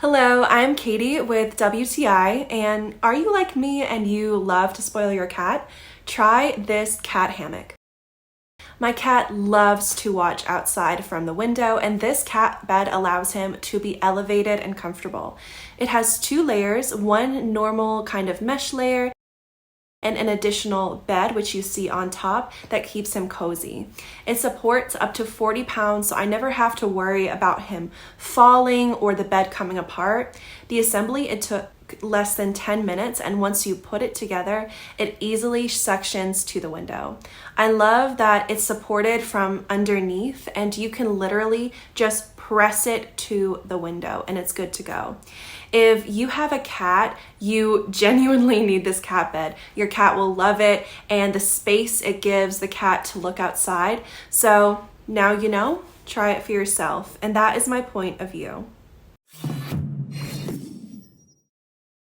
Hello, I'm Katie with WTI, and are you like me and you love to spoil your cat? Try this cat hammock. My cat loves to watch outside from the window, and this cat bed allows him to be elevated and comfortable. It has two layers, one normal kind of mesh layer, and an additional bed, which you see on top, that keeps him cozy. It supports up to 40 pounds, so I never have to worry about him falling or the bed coming apart. The assembly, it took less than 10 minutes, and once you put it together, it easily sections to the window. I love that it's supported from underneath, and you can literally just press it to the window and it's good to go. If you have a cat, you genuinely need this cat bed. Your cat will love it, and the space it gives the cat to look outside. So now you know, try it for yourself. And that is my point of view.